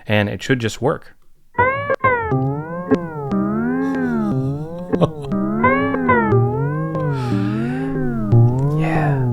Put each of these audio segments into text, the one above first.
and it should just work. Yeah.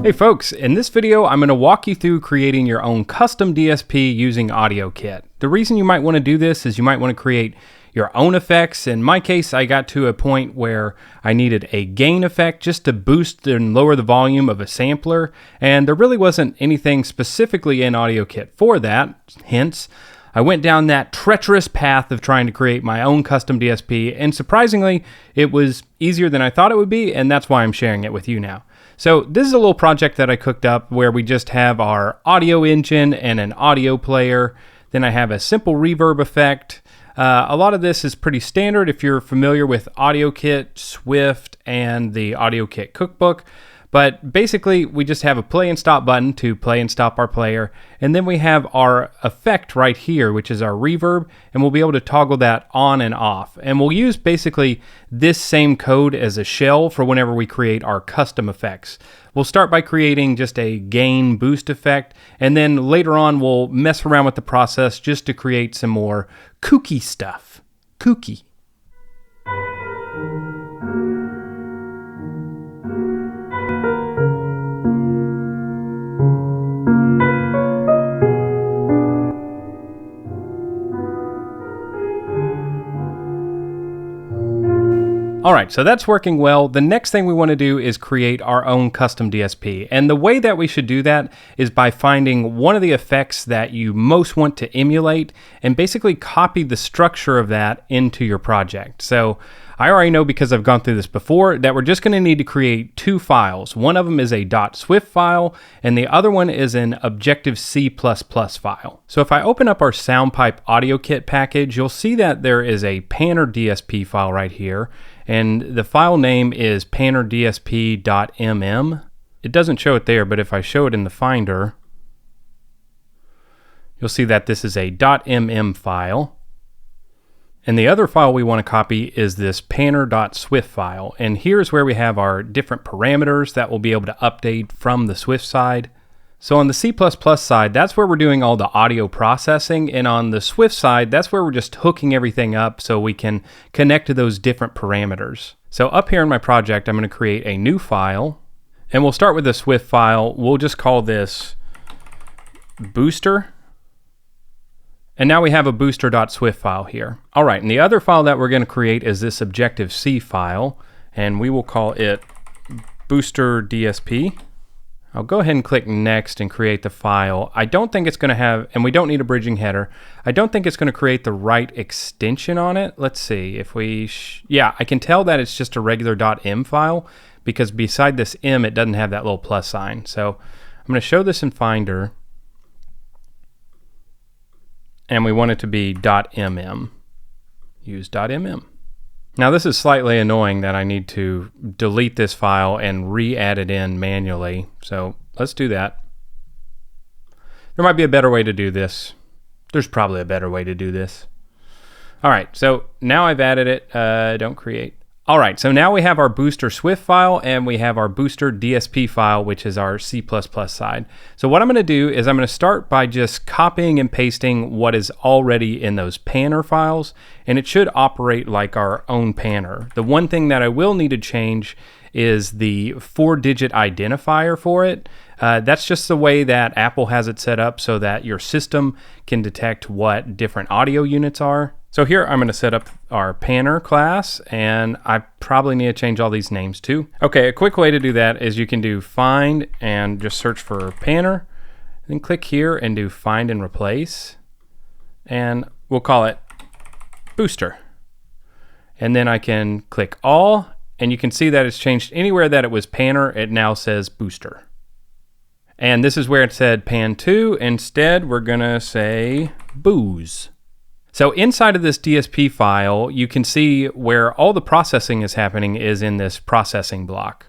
Hey folks, in this video I'm going to walk you through creating your own custom DSP using AudioKit. The reason you might want to do this is you might want to create your own effects. In my case, I got to a point where I needed a gain effect just to boost and lower the volume of a sampler, and there really wasn't anything specifically in AudioKit for that. Hence, I went down that treacherous path of trying to create my own custom DSP, and surprisingly, it was easier than I thought it would be, and that's why I'm sharing it with you now. So this is a little project that I cooked up where we just have our audio engine and an audio player. Then I have a simple reverb effect. A lot of this is pretty standard if you're familiar with AudioKit, Swift, and the AudioKit cookbook. But basically, we just have a play and stop button to play and stop our player. And then we have our effect right here, which is our reverb, and we'll be able to toggle that on and off. And we'll use basically this same code as a shell for whenever we create our custom effects. We'll start by creating just a gain boost effect, and then later on we'll mess around with the process just to create some more kooky stuff. Kooky. All right, so that's working well. The next thing we want to do is create our own custom DSP. And the way that we should do that is by finding one of the effects that you most want to emulate and basically copy the structure of that into your project. So I already know, because I've gone through this before, that we're just going to need to create two files. One of them is a .swift file, and the other one is an Objective-C++ file. So if I open up our SoundPipe AudioKit package, you'll see that there is a Panner DSP file right here, and the file name is pannerdsp.mm. It doesn't show it there, but if I show it in the Finder, you'll see that this is a .mm file. And the other file we want to copy is this panner.swift file. And here's where we have our different parameters that we'll be able to update from the Swift side. So on the C++ side, that's where we're doing all the audio processing. And on the Swift side, that's where we're just hooking everything up so we can connect to those different parameters. So up here in my project, I'm going to create a new file. And we'll start with the Swift file. We'll just call this booster. And now we have a booster.swift file here. All right, and the other file that we're going to create is this Objective-C file, and we will call it booster.dsp. I'll go ahead and click next and create the file. I don't think it's going to have, and we don't need a bridging header, I don't think it's going to create the right extension on it. Let's see if we, yeah, I can tell that it's just a regular .m file, because beside this M, it doesn't have that little plus sign. So I'm going to show this in Finder. And we want it to be .mm. Use .mm. Now this is slightly annoying that I need to delete this file and re-add it in manually. So let's do that. There might be a better way to do this. There's probably a better way to do this. All right, so now I've added it. Don't create. All right, so now we have our booster Swift file and we have our booster DSP file, which is our C++ side. So what I'm going to do is I'm going to start by just copying and pasting what is already in those panner files, and it should operate like our own panner. The one thing that I will need to change is the 4-digit identifier for it. That's just the way that Apple has it set up so that your system can detect what different audio units are. So here I'm going to set up our panner class, and I probably need to change all these names too. Okay, a quick way to do that is you can do find and just search for panner, then click here and do find and replace, and we'll call it booster. And then I can click all, and you can see that it's changed. Anywhere that it was panner, it now says booster. And this is where it said pan 2. Instead, we're going to say booze. So inside of this DSP file, you can see where all the processing is happening is in this processing block.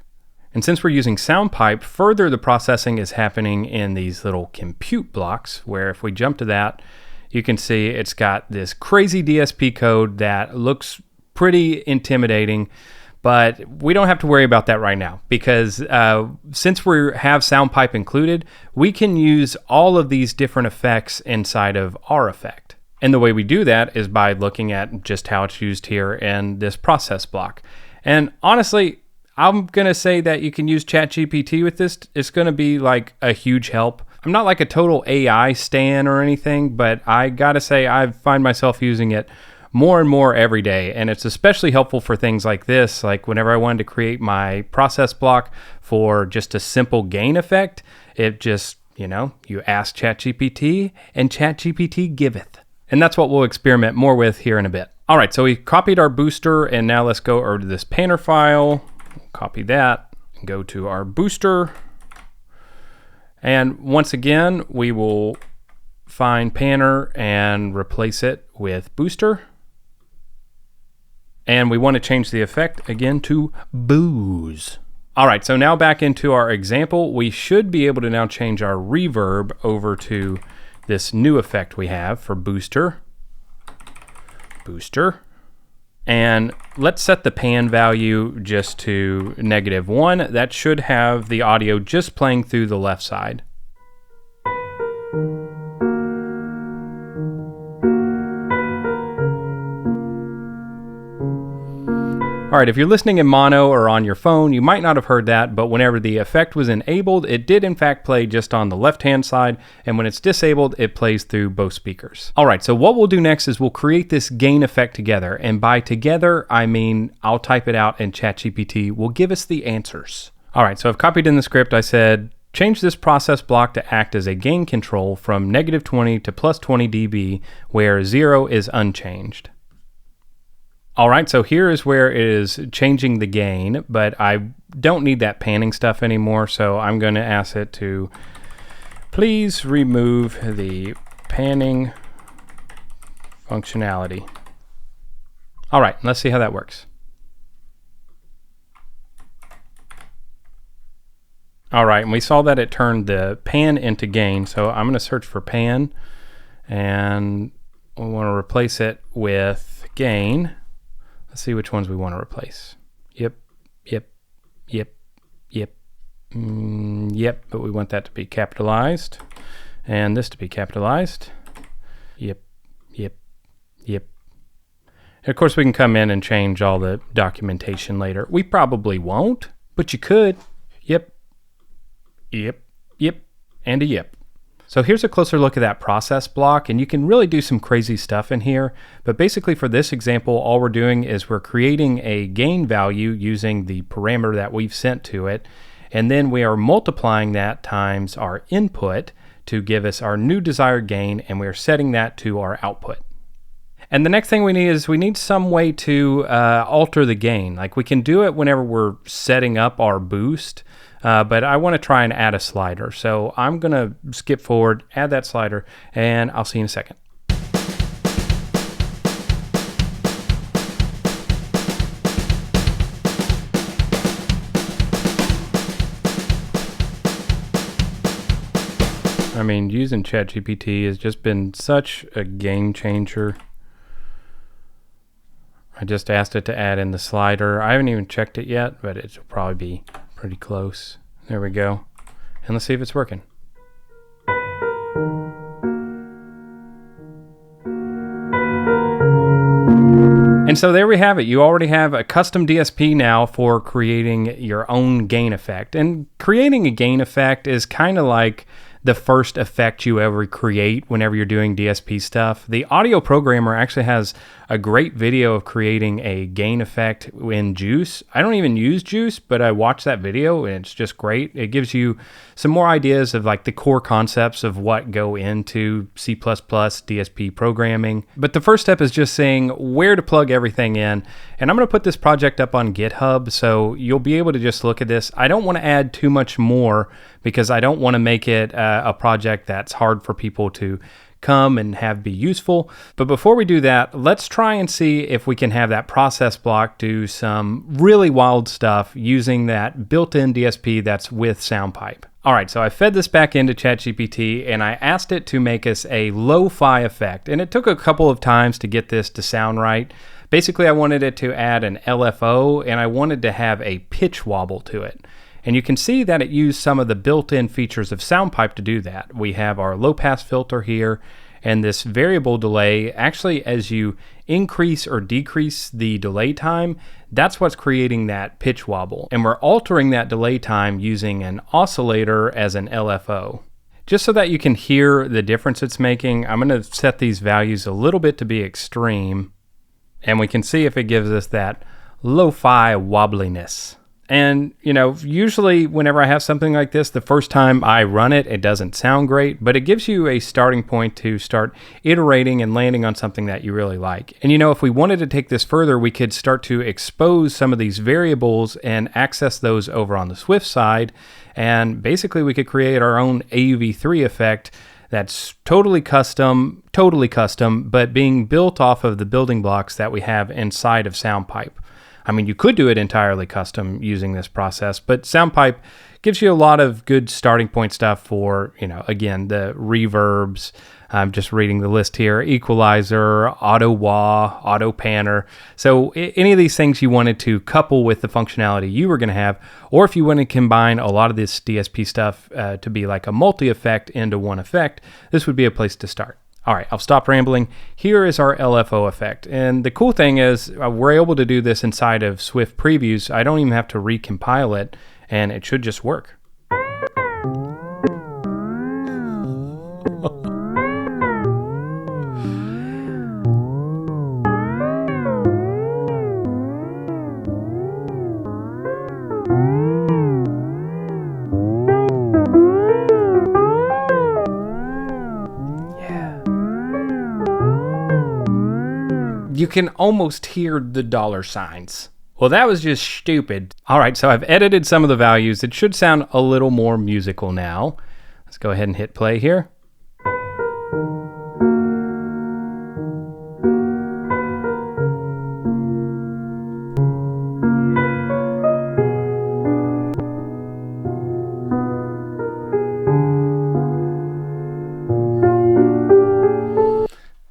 And since we're using SoundPipe, further the processing is happening in these little compute blocks, where if we jump to that, you can see it's got this crazy DSP code that looks pretty intimidating. But we don't have to worry about that right now because since we have SoundPipe included, we can use all of these different effects inside of our effect. And the way we do that is by looking at just how it's used here in this process block. And honestly, I'm going to say that you can use ChatGPT with this. It's going to be like a huge help. I'm not like a total AI stan or anything, but I got to say I find myself using it more and more every day. And it's especially helpful for things like this, like whenever I wanted to create my process block for just a simple gain effect, it just, you ask ChatGPT and ChatGPT giveth. And that's what we'll experiment more with here in a bit. All right, so we copied our booster and now let's go over to this panner file, copy that, and go to our booster. And once again, we will find panner and replace it with booster. And we want to change the effect again to booze. All right, so now back into our example, we should be able to now change our reverb over to this new effect we have for booster. And let's set the pan value just to -1. That should have the audio just playing through the left side. All right, if you're listening in mono or on your phone, you might not have heard that, but whenever the effect was enabled, it did in fact play just on the left-hand side, and when it's disabled, it plays through both speakers. All right, so what we'll do next is we'll create this gain effect together, and by together, I mean I'll type it out and ChatGPT will give us the answers. All right, so I've copied in the script, I said, change this process block to act as a gain control from -20 to +20 dB, where 0 is unchanged. All right, so here is where it is changing the gain, but I don't need that panning stuff anymore, so I'm going to ask it to please remove the panning functionality. All right, let's see how that works. All right, and we saw that it turned the pan into gain, so I'm going to search for pan, and we want to replace it with gain. Let's see which ones we want to replace. Yep, but we want that to be capitalized, and this to be capitalized. Yep. And of course, we can come in and change all the documentation later. We probably won't, but you could. Yep, and a yep. So here's a closer look at that process block, and you can really do some crazy stuff in here. But basically for this example, all we're doing is we're creating a gain value using the parameter that we've sent to it. And then we are multiplying that times our input to give us our new desired gain, and we're setting that to our output. And the next thing we need some way to alter the gain. Like we can do it whenever we're setting up our boost. But I want to try and add a slider. So I'm going to skip forward, add that slider, and I'll see you in a second. I mean, using ChatGPT has just been such a game changer. I just asked it to add in the slider. I haven't even checked it yet, but it'll probably be pretty close. There we go. And let's see if it's working. And so there we have it. You already have a custom DSP now for creating your own gain effect. And creating a gain effect is kind of like the first effect you ever create whenever you're doing DSP stuff. The audio programmer actually has a great video of creating a gain effect in JUCE. I don't even use JUCE, but I watched that video and it's just great. It gives you some more ideas of like the core concepts of what go into C++ DSP programming. But the first step is just saying where to plug everything in. And I'm going to put this project up on GitHub, so you'll be able to just look at this. I don't want to add too much more because I don't want to make it a project that's hard for people to come and have be useful. But before we do that, let's try and see if we can have that process block do some really wild stuff using that built-in DSP that's with SoundPipe. All right, so I fed this back into ChatGPT and I asked it to make us a lo-fi effect. And it took a couple of times to get this to sound right. Basically, I wanted it to add an LFO, and I wanted to have a pitch wobble to it. And you can see that it used some of the built-in features of SoundPipe to do that. We have our low-pass filter here, and this variable delay, actually as you increase or decrease the delay time, that's what's creating that pitch wobble. And we're altering that delay time using an oscillator as an LFO. Just so that you can hear the difference it's making, I'm going to set these values a little bit to be extreme, and we can see if it gives us that lo-fi wobbliness. And, you know, usually whenever I have something like this, the first time I run it, it doesn't sound great, but it gives you a starting point to start iterating and landing on something that you really like. And, you know, if we wanted to take this further, we could start to expose some of these variables and access those over on the Swift side. And basically we could create our own AUV3 effect that's totally custom, but being built off of the building blocks that we have inside of SoundPipe. I mean, you could do it entirely custom using this process, but SoundPipe gives you a lot of good starting point stuff for, you know, again, the reverbs. I'm just reading the list here: equalizer, auto wah, auto panner. So any of these things you wanted to couple with the functionality you were going to have, or if you want to combine a lot of this DSP stuff to be like a multi-effect into one effect, this would be a place to start. All right, I'll stop rambling. Here is our LFO effect. And the cool thing is we're able to do this inside of Swift previews. I don't even have to recompile it, and it should just work. You can almost hear the dollar signs. Well, that was just stupid. All right, so I've edited some of the values. It should sound a little more musical now. Let's go ahead and hit play here.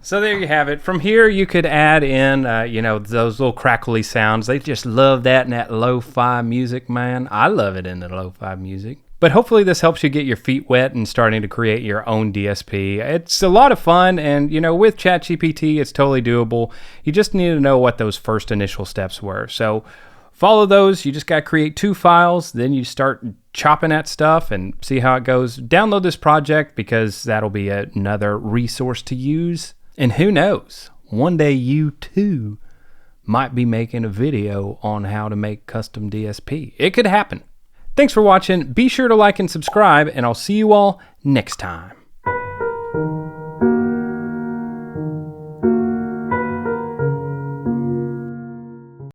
So there you have it. From here, you could add in, you know, those little crackly sounds. They just love that in that lo-fi music, man. I love it in the lo-fi music. But hopefully this helps you get your feet wet and starting to create your own DSP. It's a lot of fun, and, you know, with ChatGPT, it's totally doable. You just need to know what those first initial steps were. So follow those. You just got to create 2 files. Then you start chopping at stuff and see how it goes. Download this project because that'll be another resource to use. And who knows, one day you too might be making a video on how to make custom DSP. It could happen. Thanks for watching. Be sure to like and subscribe, and I'll see you all next time.